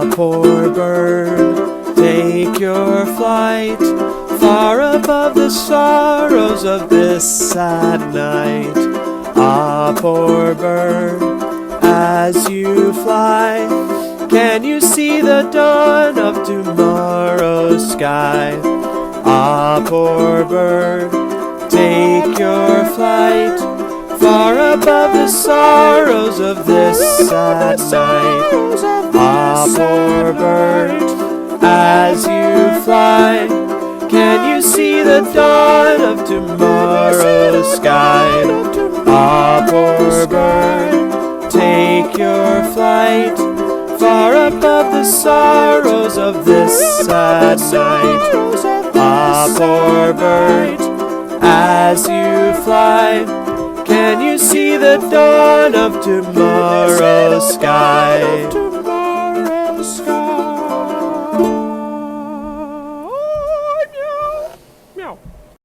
Ah, poor bird, take your flight far above the sorrows of this sad night. Ah, poor bird, as you fly, can you see the dawn of tomorrow's sky? Ah, poor bird, take your flight far above the sorrows of this sad night. Ah, poor bird, as you fly, can you see the dawn of tomorrow's sky? Ah, poor bird, take your flight far above the sorrows of this sad night. Ah, poor bird, as you fly, can you see the dawn of tomorrow's sky?